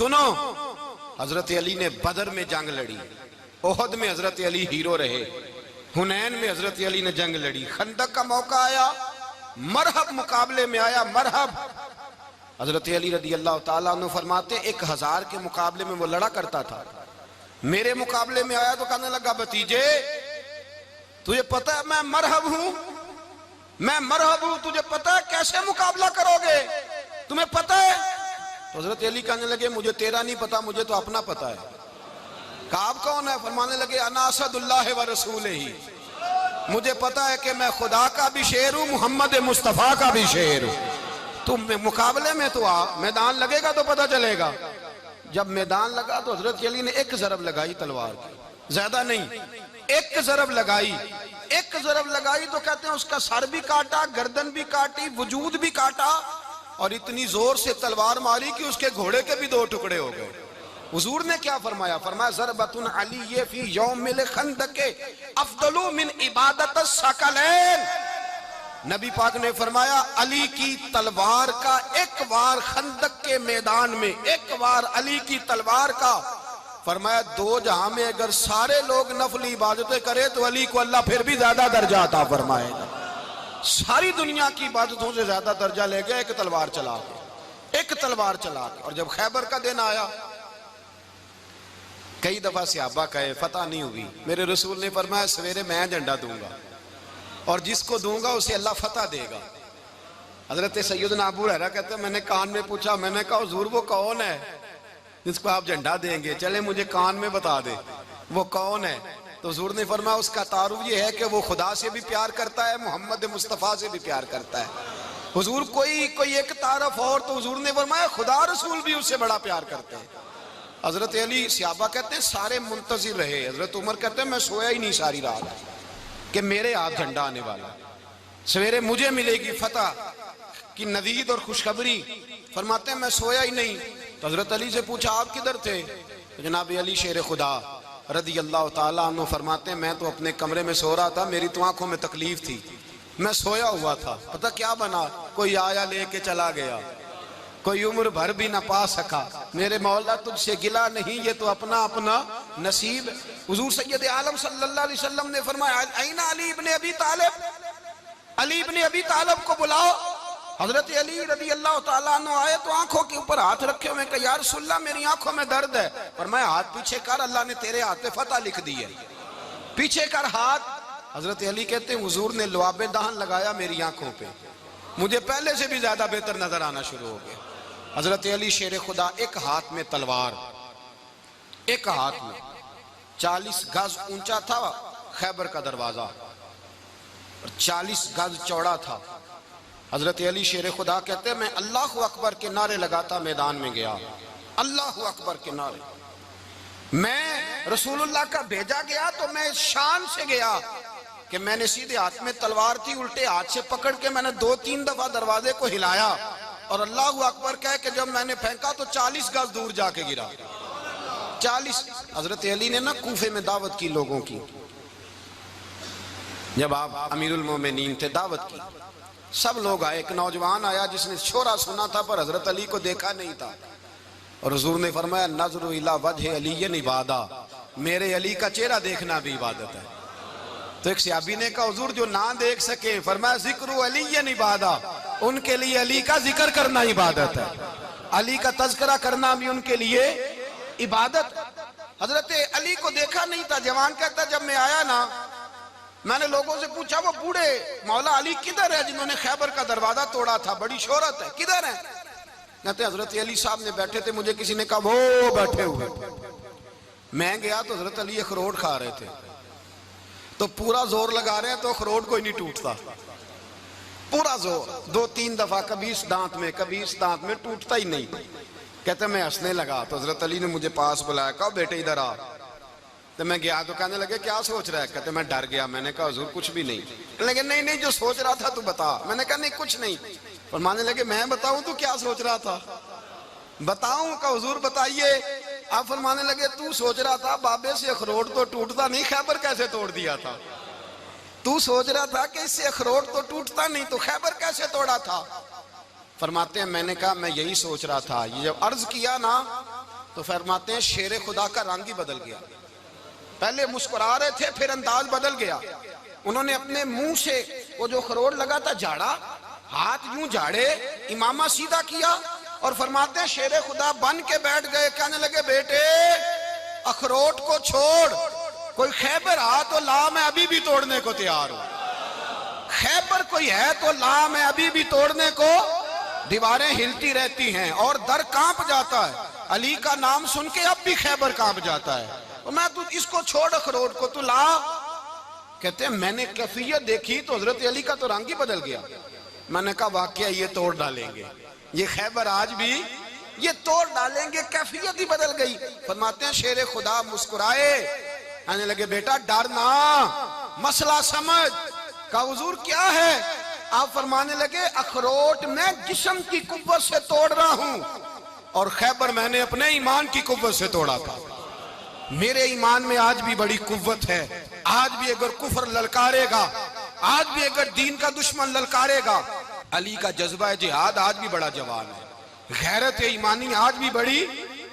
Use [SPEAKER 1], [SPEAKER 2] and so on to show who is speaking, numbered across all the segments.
[SPEAKER 1] سنو، حضرت علی نے بدر میں جنگ لڑی، احد میں حضرت علی ہیرو رہے، حنین میں حضرت علی نے جنگ لڑی، خندق کا موقع آیا، مرحب مقابلے میں آیا، مرحب۔ حضرت علی رضی اللہ تعالیٰ عنہ فرماتے 1000 کے مقابلے میں وہ لڑا کرتا تھا، میرے مقابلے میں آیا تو کہنے لگا بھتیجے تجھے پتہ ہے میں مرحب ہوں، میں مرحب ہوں، تجھے پتہ ہے کیسے مقابلہ کرو گے، تمہیں پتہ ہے؟ تو حضرت علی کہنے لگے مجھے تیرا نہیں پتا، مجھے تو اپنا پتا ہے۔ کہا آپ کون ہے؟ فرمانے لگے انا اسد اللہ و رسولہ، مجھے پتا ہے کہ میں خدا کا بھی شیر ہوں، محمد مصطفیٰ کا بھی شیر ہوں۔ تم مقابلے میں تو آ، میدان لگے گا تو پتہ چلے گا۔ جب میدان لگا تو حضرت علی نے ایک ضرب لگائی تلوار کی، زیادہ نہیں، ایک ضرب لگائی، ایک ضرب لگائی تو کہتے ہیں اس کا سر بھی کاٹا، گردن بھی کاٹی، وجود بھی کاٹا، اور اتنی زور سے تلوار ماری کہ اس کے گھوڑے کے بھی 2 ٹکڑے ہو گئے۔ حضور نے کیا فرمایا؟ فرمایا ضربۃ علی فی یوم الخندق افضل من عبادت الثقلین۔ نبی پاک نے فرمایا علی کی تلوار کا ایک وار خندق کے میدان میں، ایک وار علی کی تلوار کا، فرمایا 2 جہاں میں اگر سارے لوگ نفل عبادتیں کرے تو علی کو اللہ پھر بھی زیادہ درجہ عطا فرمائے گا۔ ساری دنیا کی عبادتوں سے زیادہ درجہ لے گیا ایک تلوار چلا کے، ایک تلوار چلا کے۔ اور جب خیبر کا دن آیا، کئی دفعہ صحابہ کہے فتح نہیں ہوئی، میرے رسول نے فرمایا سویرے میں جھنڈا دوں گا اور جس کو دوں گا اسے اللہ فتح دے گا۔ حضرت سیدنا ابو ہریرہ کہتے ہیں میں نے کان میں پوچھا، میں نے کہا حضور وہ کون ہے جس کو آپ جھنڈا دیں گے؟ چلے مجھے کان میں بتا دے وہ کون ہے۔ تو حضور نے فرمایا اس کا تعارف یہ ہے کہ وہ خدا سے بھی پیار کرتا ہے، محمد مصطفیٰ سے بھی پیار کرتا ہے۔ حضور کوئی ایک تعارف اور، تو حضور نے فرمایا خدا رسول بھی اس سے بڑا پیار کرتے ہیں۔ حضرت علی صحابہ کہتے ہیں سارے منتظر رہے، حضرت عمر کہتے ہیں میں سویا ہی نہیں ساری رات کہ میرے ہاتھ جھنڈا آنے والا، سویرے مجھے ملے گی فتح کی نوید اور خوشخبری۔ فرماتے ہیں میں سویا ہی نہیں۔ تو حضرت علی سے پوچھا آپ کدھر تھے؟ جناب علی شیر خدا رضی اللہ تعالیٰ عنہ فرماتے ہیں میں تو اپنے کمرے میں سو رہا تھا، میری تو آنکھوں میں تکلیف تھی، میں سویا ہوا تھا، پتہ کیا بنا؟ کوئی آیا لے کے چلا گیا، کوئی عمر بھر بھی نہ پا سکا۔ میرے مولا تجھ سے گلا نہیں، یہ تو اپنا اپنا نصیب۔ حضور سید عالم صلی اللہ علیہ وسلم نے فرمایا این علی ابن ابی طالب، علی ابن ابی طالب کو بلاؤ۔ حضرت علی رضی اللہ تعالیٰ عنہ آئے تو آنکھوں کے اوپر ہاتھ رکھے ہوئے کہ یا رسول اللہ میری آنکھوں میں درد ہے۔ فرمایا ہاتھ پیچھے کر، اللہ نے تیرے ہاتھ پہ فتح لکھ دی ہے، پیچھے کر ہاتھ۔ حضرت علی کہتے ہیں حضور نے لعاب دہن لگایا میری آنکھوں پہ، مجھے پہلے سے بھی زیادہ بہتر نظر آنا شروع ہو گیا۔ حضرت علی شیر خدا ایک ہاتھ میں تلوار، ایک ہاتھ میں 40 گز اونچا تھا خیبر کا دروازہ اور 40 گز چوڑا تھا۔ حضرت علی شیر خدا کہتے ہیں میں اللہ اکبر کے نعرے لگاتا میدان میں گیا، اللہ اکبر کے نعرے۔ میں رسول اللہ کا بھیجا گیا تو میں شان سے گیا کہ میں نے سیدھے ہاتھ میں تلوار تھی، الٹے ہاتھ سے پکڑ کے میں نے 2-3 دفعہ دروازے کو ہلایا اور اللہ اکبر کہہ کہ جب میں نے پھینکا تو 40 گز دور جا کے گرا۔ 40۔ حضرت علی نے نا کوفے میں دعوت کی لوگوں کی، جب آپ امیر المومنین تھے دعوت کی، سب لوگ آئے، ایک نوجوان آیا جس نے شورا سنا تھا پر حضرت علی کو دیکھا نہیں تھا، اور حضور نے فرمایا نظر الی وجہ علی عبادہ، میرے علی کا چہرہ دیکھنا بھی عبادت ہے۔ تو ایک صحابی نے کہا حضور جو نہ دیکھ سکے، فرمایا ذکر علی عبادہ، ان کے لیے علی کا ذکر کرنا عبادت ہے، علی کا تذکرہ کرنا بھی ان کے لیے عبادت۔ حضرت علی کو دیکھا نہیں تھا، جوان کہتا جب میں آیا نا میں نے لوگوں سے پوچھا وہ بوڑھے مولا علی کدھر ہے جنہوں نے خیبر کا دروازہ توڑا تھا، بڑی شہرت ہے، کدھر ہیں؟ کہتے حضرت علی صاحب نے بیٹھے تھے، مجھے کسی نے کہا وہ بیٹھے ہوئے۔ میں گیا تو حضرت علی اخروٹ کھا رہے تھے، تو پورا زور لگا رہے ہیں تو اخروٹ کوئی نہیں ٹوٹتا، پورا زور 2-3 دفعہ، کبھی اس دانت میں کبھی اس دانت میں، ٹوٹتا ہی نہیں۔ کہتے میں ہنسنے لگا تو حضرت علی نے مجھے پاس بلایا، کہا بیٹے ادھر آ۔ تو میں گیا تو کہنے لگے کیا سوچ رہا ہے؟ کہتے میں ڈر گیا، میں نے کہا حضور کچھ بھی نہیں۔ کہنے لگے نہیں جو سوچ رہا تھا تو بتا۔ میں نے کہا نہیں کچھ نہیں۔ فرمانے لگے میں بتاؤں تو کیا سوچ رہا تھا؟ بتاؤں؟ کہ حضور بتائیے۔ آپ فرمانے لگے تو سوچ رہا تھا بابے سے اخروٹ تو ٹوٹتا نہیں، خیبر کیسے توڑ دیا تھا؟ تو سوچ رہا تھا کہ اس سے اخروٹ تو ٹوٹتا نہیں تو خیبر کیسے توڑا تھا؟ فرماتے ہیں میں نے کہا میں یہی سوچ رہا تھا، یہ جب عرض کیا نا تو فرماتے ہیں شیر خدا کا رنگ ہی بدل گیا. پہلے مسکرا رہے تھے پھر انداز بدل گیا. انہوں نے اپنے منہ سے وہ جو خروٹ لگا تھا جھاڑا, ہاتھ یوں جھاڑے, امامہ سیدھا کیا اور فرماتے ہیں شیر خدا بن کے بیٹھ گئے. کہنے لگے بیٹے اخروٹ کو چھوڑ, کوئی خیبر آ تو لا, میں ابھی بھی توڑنے کو تیار ہوں. خیبر کوئی ہے تو لا, میں ابھی بھی توڑنے کو. دیواریں ہلتی رہتی ہیں اور در کانپ جاتا ہے. علی کا نام سن کے اب بھی خیبر کانپ جاتا ہے. میں تو اس کو چھوڑ اخروٹ کو, تو لا. کہتے ہیں میں نے کیفیت دیکھی تو حضرت علی کا تو رنگ ہی بدل گیا. میں نے کہا واقعہ یہ توڑ ڈالیں گے, یہ خیبر آج بھی یہ توڑ ڈالیں گے, کیفیت ہی بدل گئی. فرماتے ہیں شیر خدا مسکرائے, آنے لگے بیٹا ڈرنا, مسئلہ سمجھ. کہا حضور کیا ہے؟ آپ فرمانے لگے اخروٹ میں جسم کی قوت سے توڑ رہا ہوں اور خیبر میں نے اپنے ایمان کی قوت سے توڑا تھا. میرے ایمان میں آج بھی بڑی قوت ہے. آج بھی اگر کفر للکارے گا, آج بھی اگر دین کا دشمن للکارے گا, علی کا جذبہ جہاد آج بھی بڑا جوان ہے. غیرت ایمانی آج بھی بڑی,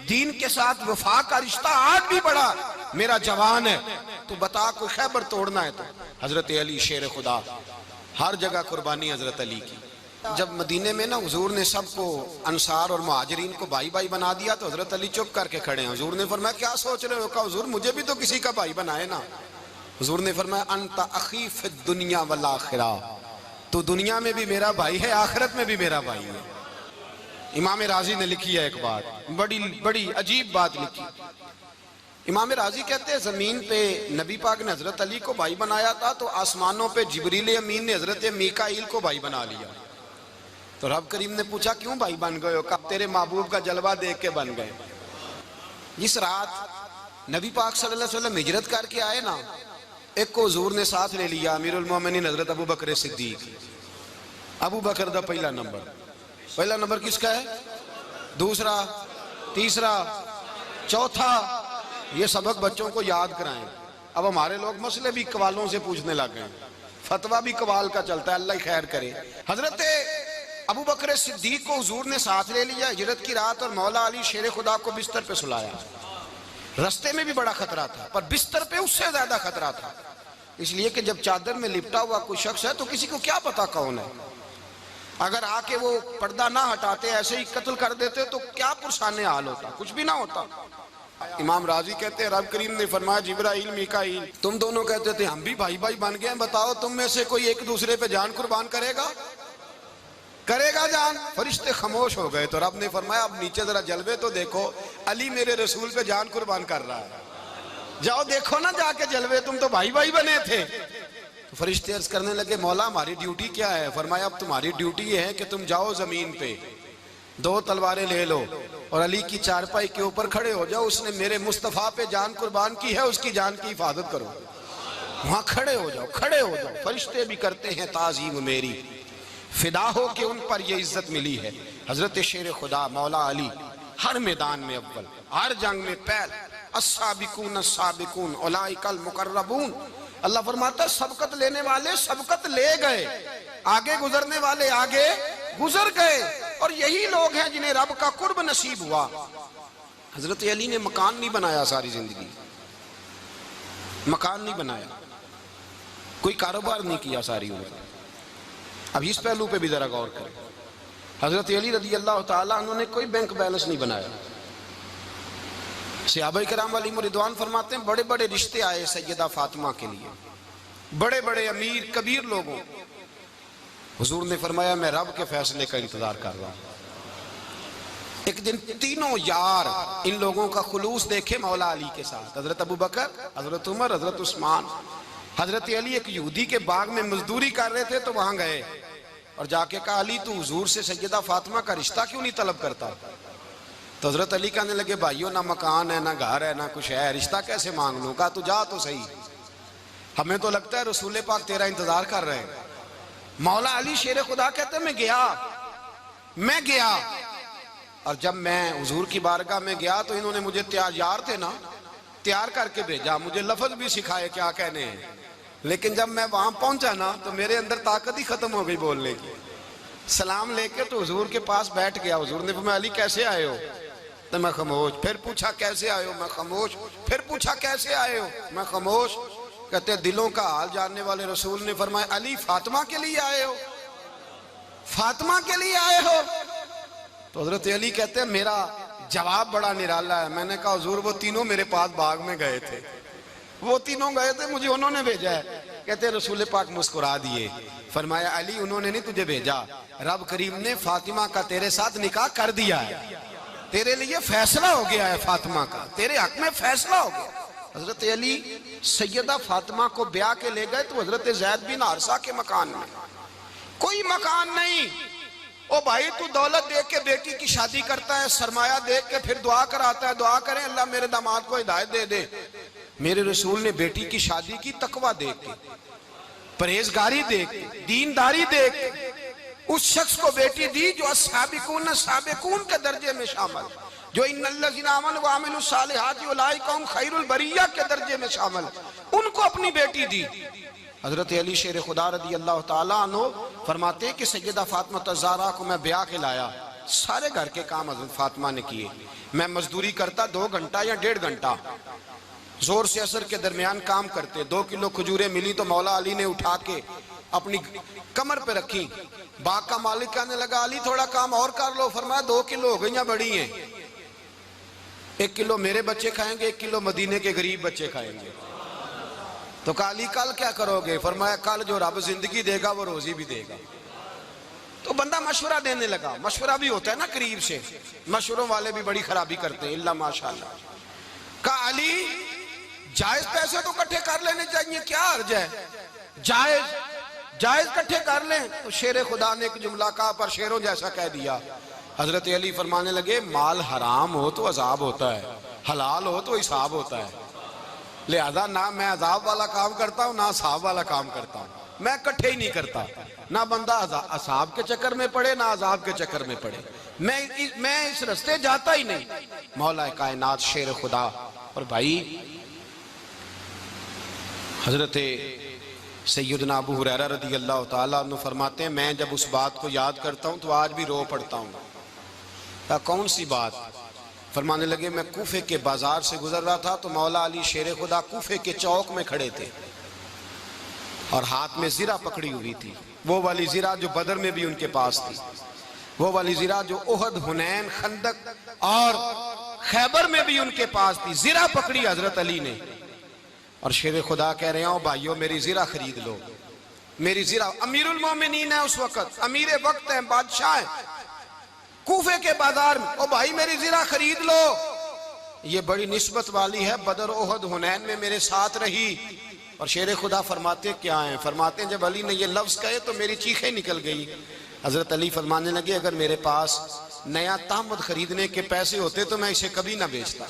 [SPEAKER 1] دین کے ساتھ وفا کا رشتہ آج بھی بڑا میرا جوان ہے. تو بتا کوئی خیبر توڑنا ہے تو حضرت علی شیر خدا, ہر جگہ قربانی حضرت علی کی. جب مدینے میں نا حضور نے سب کو انصار اور مہاجرین کو بھائی بھائی بنا دیا تو حضرت علی چپ کر کے کھڑے ہیں. حضور نے فرمایا کیا سوچ رہے ہو؟ کہا حضور مجھے بھی تو کسی کا بھائی بنائے نا. حضور نے فرمایا انت اخی فی الدنیا والآخرہ, تو دنیا میں بھی میرا بھائی ہے, آخرت میں بھی میرا بھائی ہے. امام راضی نے لکھی ہے ایک بات, بڑی عجیب بات لکھی. امام راضی کہتے ہیں زمین پہ نبی پاک نے حضرت علی کو بھائی بنایا تھا تو آسمانوں پہ جبریل امین نے حضرت میکائیل کو بھائی بنا لیا. تو رب کریم نے پوچھا کیوں بھائی بن گئے ہو؟ کہا تیرے محبوب کا جلوہ دیکھ کے بن گئے. جس رات نبی پاک صلی اللہ علیہ وسلم ہجرت کر کے آئے نا, ایک کو حضور نے ساتھ لے لیا, امیر المومنین حضرت ابو بکر صدیق. ابو بکر دا پہلا نمبر کس کا ہے؟ دوسرا, تیسرا, چوتھا. یہ سبق بچوں کو یاد کرائیں. اب ہمارے لوگ مسئلے بھی قوالوں سے پوچھنے لگ گئے, فتویٰ بھی قوال کا چلتا ہے, اللہ ہی خیر کرے. حضرت ابو بکر صدیق کو حضور نے ساتھ لے لیا ہجرت کی رات, اور مولا علی شیر خدا کو بستر پہ سلایا. رستے میں بھی بڑا خطرہ تھا پر بستر پہ اس سے زیادہ خطرہ تھا, اس لیے کہ جب چادر میں لپٹا ہوا کوئی شخص ہے تو کسی کو کیا پتا کون ہے. اگر آ کے وہ پردہ نہ ہٹاتے, ایسے ہی قتل کر دیتے تو کیا پرسان حال ہوتا, کچھ بھی نہ ہوتا. امام راضی کہتے ہیں رب کریم نے فرمایا جبرائیل میکائیل تم دونوں کہتے تھے ہم بھی بھائی بھائی بن گئے ہیں, بتاؤ تم میں سے کوئی ایک دوسرے پہ جان قربان کرے گا جان؟ فرشتے خاموش ہو گئے. تو رب نے فرمایا اب نیچے ذرا جلوے تو دیکھو, علی میرے رسول پہ جان قربان کر رہا ہے, جاؤ دیکھو نا جا کے جلوے, تم تو بھائی بھائی بنے تھے. تو فرشتے عرض کرنے لگے مولا ہماری ڈیوٹی کیا ہے؟ فرمایا اب تمہاری ڈیوٹی یہ ہے کہ تم جاؤ زمین پہ 2 تلواریں لے لو اور علی کی چارپائی کے اوپر کھڑے ہو جاؤ, اس نے میرے مصطفیٰ پہ جان قربان کی ہے, اس کی جان کی حفاظت کرو. وہاں کھڑے ہو جاؤ. فرشتے بھی کرتے ہیں تعظیم میری, فدا ہو کہ ان پر یہ عزت ملی ہے. حضرت شیر خدا مولا علی ہر میدان میں اول, ہر جنگ میں پہل. السابقون السابقون اولئک المقربون. اللہ فرماتا ہے سبقت لینے والے سبقت لے گئے, آگے گزرنے والے آگے گزر گئے, اور یہی لوگ ہیں جنہیں رب کا قرب نصیب ہوا. حضرت علی نے مکان نہیں بنایا ساری زندگی, مکان نہیں بنایا, کوئی کاروبار نہیں کیا ساری عمر. اب اس پہلو پہ بھی ذرا غور کریں. حضرت علی رضی اللہ تعالیٰ انہوں نے کوئی بینک بیلنس نہیں بنایا. صحابہ کرام علیہم رضوان فرماتے ہیں بڑے بڑے رشتے آئے سیدہ فاطمہ کے لیے, بڑے بڑے امیر کبیر لوگوں. حضور نے فرمایا میں رب کے فیصلے کا انتظار کر رہا ہوں. ایک دن تینوں یار ان لوگوں کا خلوص دیکھے مولا علی کے ساتھ, حضرت ابو بکر, حضرت عمر, حضرت عثمان. حضرت علی ایک یہودی کے باغ میں مزدوری کر رہے تھے تو وہاں گئے اور جا کے کہا علی تو حضور سے سیدہ فاطمہ کا رشتہ کیوں نہیں طلب کرتا؟ تو حضرت علی کہنے لگے بھائیو نہ مکان ہے نہ گھر ہے نہ کچھ ہے, رشتہ کیسے مانگ لوں؟ کہا تو جا تو صحیح, ہمیں تو لگتا ہے رسول پاک تیرا انتظار کر رہے ہیں. مولا علی شیر خدا کہتے میں گیا اور جب میں حضور کی بارگاہ میں گیا تو انہوں نے مجھے تیار تھے نا, تیار کر کے بھیجا, مجھے لفظ بھی سکھائے کیا کہنے ہیں, لیکن جب میں وہاں پہنچا نا تو میرے اندر طاقت ہی ختم ہو گئی بولنے کی. سلام لے کے تو حضور کے پاس بیٹھ گیا. حضور نے فرمایا علی کیسے آئے ہو؟ تو میں خاموش. پھر پوچھا کیسے آئے ہو؟ میں خاموش. پھر پوچھا کیسے آئے ہو؟ میں خاموش. کہتے دلوں کا حال جاننے والے رسول نے فرمایا علی فاطمہ کے لیے آئے ہو؟ فاطمہ کے لیے آئے ہو؟ تو حضرت علی کہتے ہیں میرا جواب بڑا نرالا ہے. میں نے کہا حضور وہ تینوں میرے پاس باغ میں گئے تھے, وہ تینوں گئے تھے, مجھے انہوں نے بھیجا ہے. کہتے رسول پاک مسکرا دیے, فرمایا علی انہوں نے نہیں تجھے بھیجا, رب کریم نے فاطمہ کا تیرے ساتھ نکاح کر دیا ہے, تیرے لیے فیصلہ ہو گیا ہے فاطمہ کا, تیرے حق میں فیصلہ ہو گیا. حضرت علی سیدہ فاطمہ کو بیاہ کے لے گئے تو حضرت زید بن حارثہ کے مکان میں, کوئی مکان نہیں. او بھائی تو دولت دیکھ کے بیٹی کی شادی کرتا ہے, سرمایہ دیکھ کے پھر دعا کراتا ہے, دعا کریں اللہ میرے داماد کو ہدایت دے دے. میرے رسول نے بیٹی کی شادی کی تقوی دیکھ کے, پرہیزگاری دیکھ کے, دینداری دیکھ کے اس شخص کو بیٹی دی جو السابقون السابقون کے درجے میں شامل, جو ان الذین آمنوا وعملوا الصالحات اولئک هم خیر البریہ کے درجے میں شامل, ان کو اپنی بیٹی دی. حضرت علی شیر خدا رضی اللہ تعالیٰ عنہ فرماتے ہیں کہ سیدہ فاطمہ الزہرا کو میں بیاہ کے لایا, سارے گھر کے کام حضرت فاطمہ نے کیے. میں مزدوری کرتا 2 گھنٹہ یا 1.5 گھنٹہ, زور سے عصر کے درمیان کام کرتے. 2 کلو کھجوریں ملی تو مولا علی نے اٹھا کے اپنی کمر پہ رکھی. باغ کا مالک کہنے لگا علی تھوڑا کام اور کر لو. فرمایا 2 کلو ہو گئیاں بڑی ہیں, 1 کلو میرے بچے کھائیں گے, 1 کلو مدینے کے غریب بچے کھائیں گے. تو کہا علی کل کیا کرو گے؟ فرمایا کل جو رب زندگی دے گا وہ روزی بھی دے گا. تو بندہ مشورہ دینے لگا. مشورہ بھی ہوتا ہے نا قریب سے, مشوروں والے بھی بڑی خرابی کرتے ہیں اللہ ماشاءاللہ. کہا علی جائز پیسے تو کٹھے کر لینے چاہیے, کیا حرج ہے, جائز کٹھے کر لیں. تو شیر خدا نے ایک جملہ کہا پر شیروں جیسا کہہ دیا. حضرت علی فرمانے لگے مال حرام ہو تو عذاب ہوتا ہے, حلال ہو تو حساب ہوتا ہے. لہذا نہ میں عذاب والا کام کرتا ہوں نہ حساب والا کام کرتا ہوں, میں کٹھے ہی نہیں کرتا. نہ بندہ حساب کے چکر میں پڑے نہ عذاب کے چکر میں پڑے, میں اس رستے جاتا ہی نہیں. مولا کائنات شیر خدا. اور بھائی حضرت سیدنا ابو ہریرہ رضی اللہ تعالیٰ عنہ فرماتے ہیں میں جب اس بات کو یاد کرتا ہوں تو آج بھی رو پڑتا ہوں. کون سی بات؟ فرمانے لگے میں کوفے کے بازار سے گزر رہا تھا تو مولا علی شیر خدا کوفے کے چوک میں کھڑے تھے اور ہاتھ میں زرہ پکڑی ہوئی تھی, وہ والی زرہ جو بدر میں بھی ان کے پاس تھی, وہ والی زرہ جو احد, حنین, خندق اور خیبر میں بھی ان کے پاس تھی. زرہ پکڑی حضرت علی نے اور شیر خدا کہہ رہے ہیں بھائیو میری زرہ خرید لو. میری زرہ, امیر المومنین ہے اس وقت, امیر وقت ہیں, بادشاہ ہیں, کوفے کے بازار میں, او بھائی میری زرہ خرید لو. یہ بڑی نسبت والی ہے, بدر, احد, حنین میں میرے ساتھ رہی. اور شیر خدا فرماتے کیا ہیں؟ فرماتے ہیں جب علی نے یہ لفظ کہے تو میری چیخیں نکل گئی. حضرت علی فرمانے لگے اگر میرے پاس نیا تامد خریدنے کے پیسے ہوتے تو میں اسے کبھی نہ بیچتا,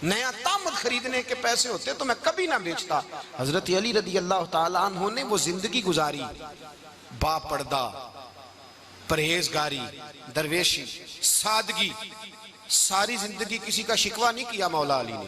[SPEAKER 1] نیا تامد خریدنے کے پیسے ہوتے تو میں کبھی نہ بیچتا. حضرت علی رضی اللہ تعالیٰ عنہ نے وہ زندگی گزاری, با پردہ, پرہیزگاری, درویشی, سادگی, ساری زندگی کسی کا شکوہ نہیں کیا مولا علی نے.